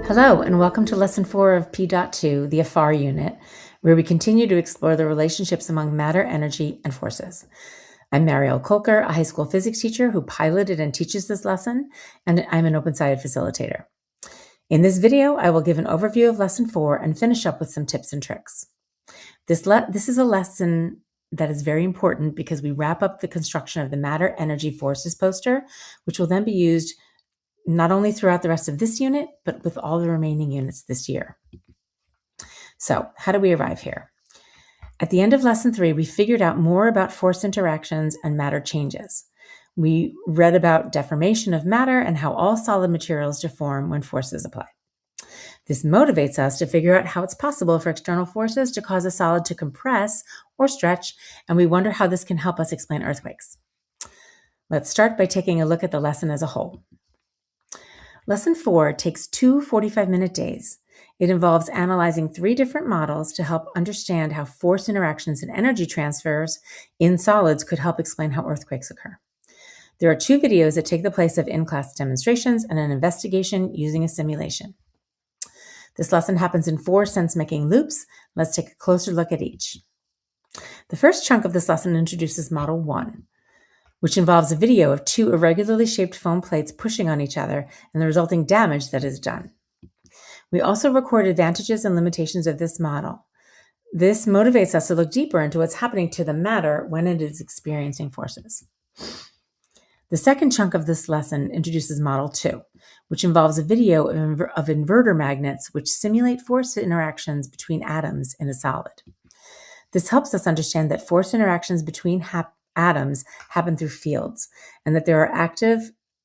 Hello, and welcome to Lesson 4 of P.2, the AFAR unit, where we continue to explore the relationships among matter, energy, and forces. I'm Marielle Kolker, a high school physics teacher who piloted and teaches this lesson, and I'm an OpenSciEd facilitator. In this video, I will give an overview of Lesson 4 and finish up with some tips and tricks. This is a lesson that is very important because we wrap up the construction of the matter, energy, forces poster, which will then be used not only throughout the rest of this unit, but with all the remaining units this year. So, how do we arrive here? At the end of Lesson 3, we figured out more about force interactions and matter changes. We read about deformation of matter and how all solid materials deform when forces apply. This motivates us to figure out how it's possible for external forces to cause a solid to compress or stretch, and we wonder how this can help us explain earthquakes. Let's start by taking a look at the lesson as a whole. Lesson 4 takes 2 45-minute days. It involves analyzing 3 different models to help understand how force interactions and energy transfers in solids could help explain how earthquakes occur. There are 2 videos that take the place of in-class demonstrations and an investigation using a simulation. This lesson happens in 4 sense-making loops. Let's take a closer look at each. The first chunk of this lesson introduces Model 1, which involves a video of 2 irregularly shaped foam plates pushing on each other and the resulting damage that is done. We also record advantages and limitations of this model. This motivates us to look deeper into what's happening to the matter when it is experiencing forces. The second chunk of this lesson introduces Model 2, which involves a video of inverter magnets which simulate force interactions between atoms in a solid. This helps us understand that force interactions between atoms happen through fields, and that there are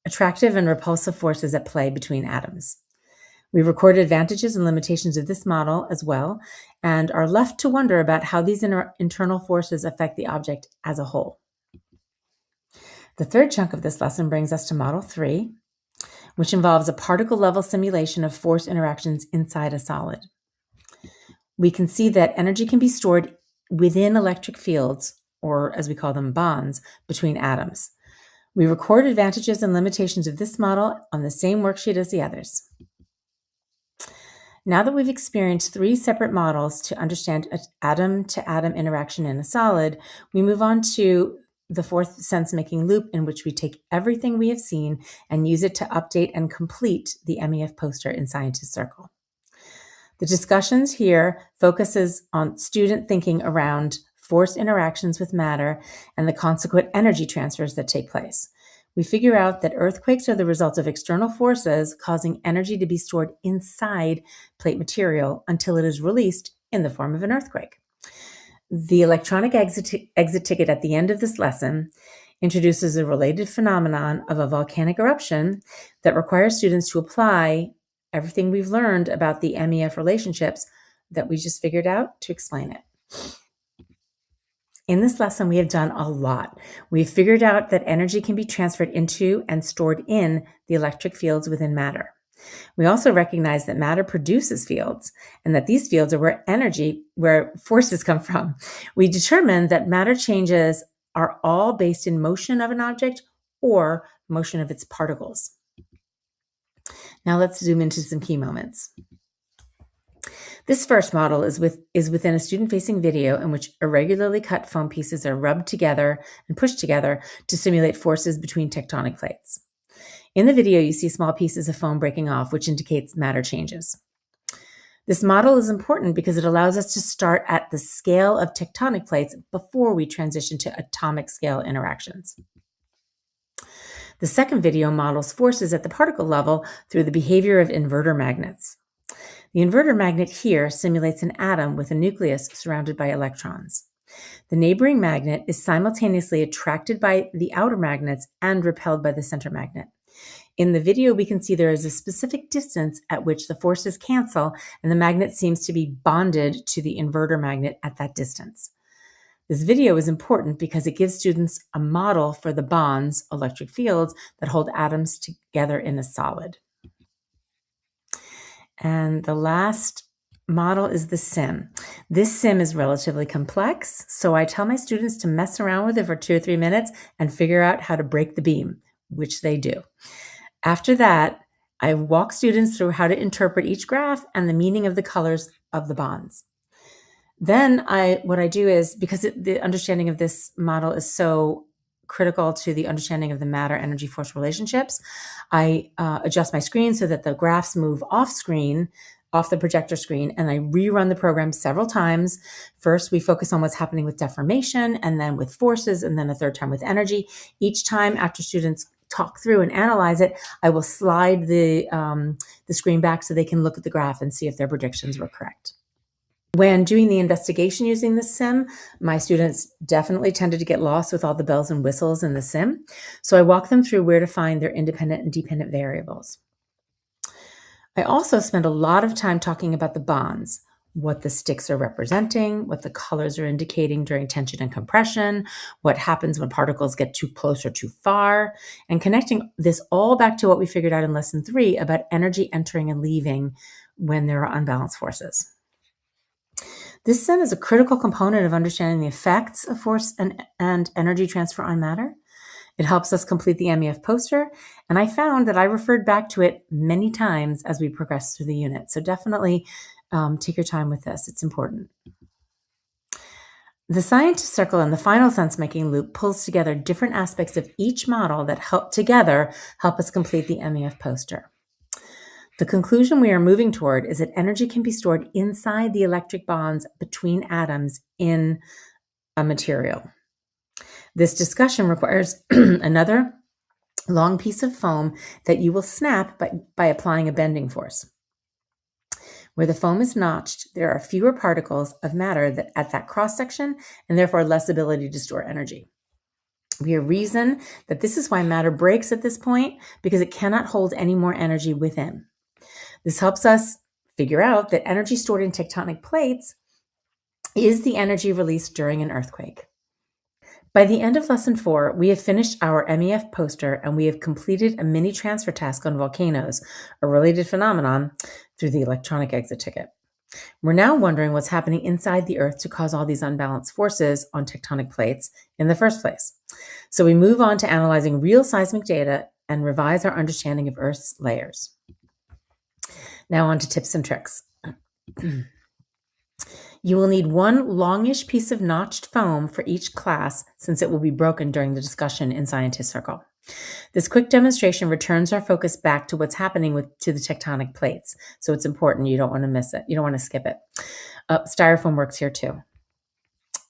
attractive and repulsive forces at play between atoms. We record advantages and limitations of this model as well, and are left to wonder about how these internal forces affect the object as a whole. The third chunk of this lesson brings us to Model 3, which involves a particle-level simulation of force interactions inside a solid. We can see that energy can be stored within electric fields, or as we call them, bonds, between atoms. We record advantages and limitations of this model on the same worksheet as the others. Now that we've experienced 3 separate models to understand atom-to-atom interaction in a solid, we move on to the 4th sense-making loop, in which we take everything we have seen and use it to update and complete the MEF poster in Scientist Circle. The discussions here focuses on student thinking around force interactions with matter and the consequent energy transfers that take place. We figure out that earthquakes are the result of external forces causing energy to be stored inside plate material until it is released in the form of an earthquake. The electronic exit ticket at the end of this lesson introduces a related phenomenon of a volcanic eruption that requires students to apply everything we've learned about the MEF relationships that we just figured out to explain it. In this lesson, we have done a lot. We've figured out that energy can be transferred into and stored in the electric fields within matter. We also recognize that matter produces fields, and that these fields are where forces come from. We determined that matter changes are all based in motion of an object or motion of its particles. Now let's zoom into some key moments. This first model is within a student-facing video in which irregularly cut foam pieces are rubbed together and pushed together to simulate forces between tectonic plates. In the video, you see small pieces of foam breaking off, which indicates matter changes. This model is important because it allows us to start at the scale of tectonic plates before we transition to atomic scale interactions. The second video models forces at the particle level through the behavior of inverter magnets. The inverter magnet here simulates an atom with a nucleus surrounded by electrons. The neighboring magnet is simultaneously attracted by the outer magnets and repelled by the center magnet. In the video, we can see there is a specific distance at which the forces cancel, and the magnet seems to be bonded to the inverter magnet at that distance. This video is important because it gives students a model for the bonds, electric fields, that hold atoms together in a solid. And the last model is the sim. This sim is relatively complex, so I tell my students to mess around with it for 2 or 3 minutes and figure out how to break the beam, which they do. After that, I walk students through how to interpret each graph and the meaning of the colors of the bonds. Then what I do is, because the understanding of this model is so critical to the understanding of the matter energy force relationships, I adjust my screen so that the graphs move off the projector screen, and I rerun the program several times. First, we focus on what's happening with deformation, and then with forces, and then a third time with energy. Each time after students talk through and analyze it, I will slide the screen back so they can look at the graph and see if their predictions were correct. When doing the investigation using the sim, my students definitely tended to get lost with all the bells and whistles in the sim. So I walk them through where to find their independent and dependent variables. I also spend a lot of time talking about the bonds, what the sticks are representing, what the colors are indicating during tension and compression, what happens when particles get too close or too far, and connecting this all back to what we figured out in lesson 3 about energy entering and leaving when there are unbalanced forces. This sim is a critical component of understanding the effects of force and energy transfer on matter. It helps us complete the MEF poster, and I found that I referred back to it many times as we progressed through the unit. So definitely take your time with this. It's important. The scientist circle and the final sense-making loop pulls together different aspects of each model that help us complete the MEF poster. The conclusion we are moving toward is that energy can be stored inside the electric bonds between atoms in a material. This discussion requires another long piece of foam that you will snap by applying a bending force. Where the foam is notched, there are fewer particles of matter at that cross-section, and therefore less ability to store energy. We have reason that this is why matter breaks at this point, because it cannot hold any more energy within. This helps us figure out that energy stored in tectonic plates is the energy released during an earthquake. By the end of lesson 4, we have finished our MEF poster and we have completed a mini transfer task on volcanoes, a related phenomenon, through the electronic exit ticket. We're now wondering what's happening inside the Earth to cause all these unbalanced forces on tectonic plates in the first place. So we move on to analyzing real seismic data and revise our understanding of Earth's layers. Now on to tips and tricks. You will need one longish piece of notched foam for each class, since it will be broken during the discussion in Scientist Circle. This quick demonstration returns our focus back to what's happening to the tectonic plates. So it's important. You don't want to miss it. You don't want to skip it. Styrofoam works here too.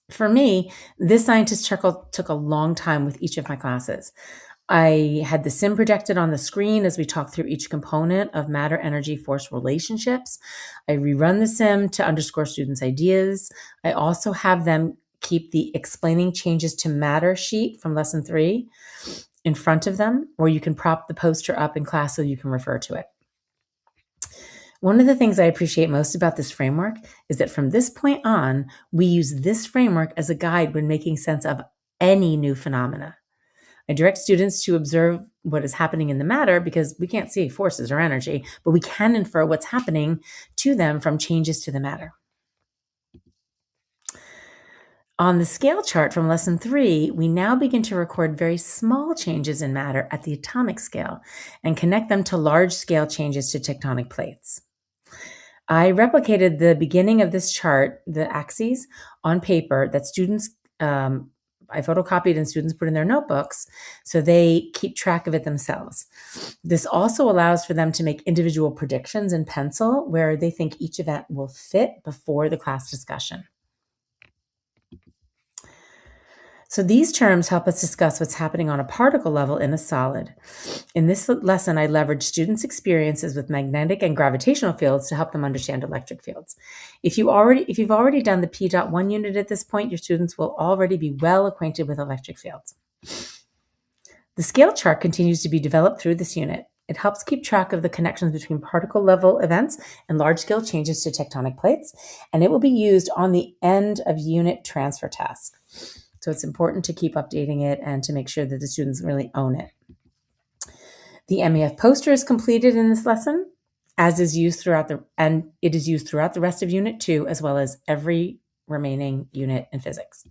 For me, this Scientist Circle took a long time with each of my classes. I had the sim projected on the screen as we talked through each component of matter, energy, force relationships. I rerun the sim to underscore students' ideas. I also have them keep the explaining changes to matter sheet from lesson 3 in front of them, or you can prop the poster up in class so you can refer to it. One of the things I appreciate most about this framework is that from this point on, we use this framework as a guide when making sense of any new phenomena. I direct students to observe what is happening in the matter because we can't see forces or energy, but we can infer what's happening to them from changes to the matter. On the scale chart from lesson 3, we now begin to record very small changes in matter at the atomic scale and connect them to large scale changes to tectonic plates. I replicated the beginning of this chart, the axes, on paper that students I photocopied and students put in their notebooks so they keep track of it themselves. This also allows for them to make individual predictions in pencil where they think each event will fit before the class discussion. So these terms help us discuss what's happening on a particle level in a solid. In this lesson, I leveraged students' experiences with magnetic and gravitational fields to help them understand electric fields. If you've already done the P.1 unit at this point, your students will already be well acquainted with electric fields. The scale chart continues to be developed through this unit. It helps keep track of the connections between particle level events and large-scale changes to tectonic plates, and it will be used on the end of unit transfer task. So it's important to keep updating it and to make sure that the students really own it. The MEF poster is completed in this lesson, it is used throughout the rest of Unit 2, as well as every remaining unit in physics.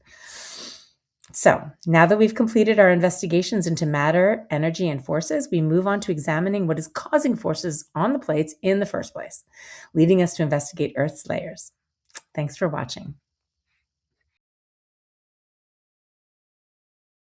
So now that we've completed our investigations into matter, energy, and forces, we move on to examining what is causing forces on the plates in the first place, leading us to investigate Earth's layers. Thanks for watching.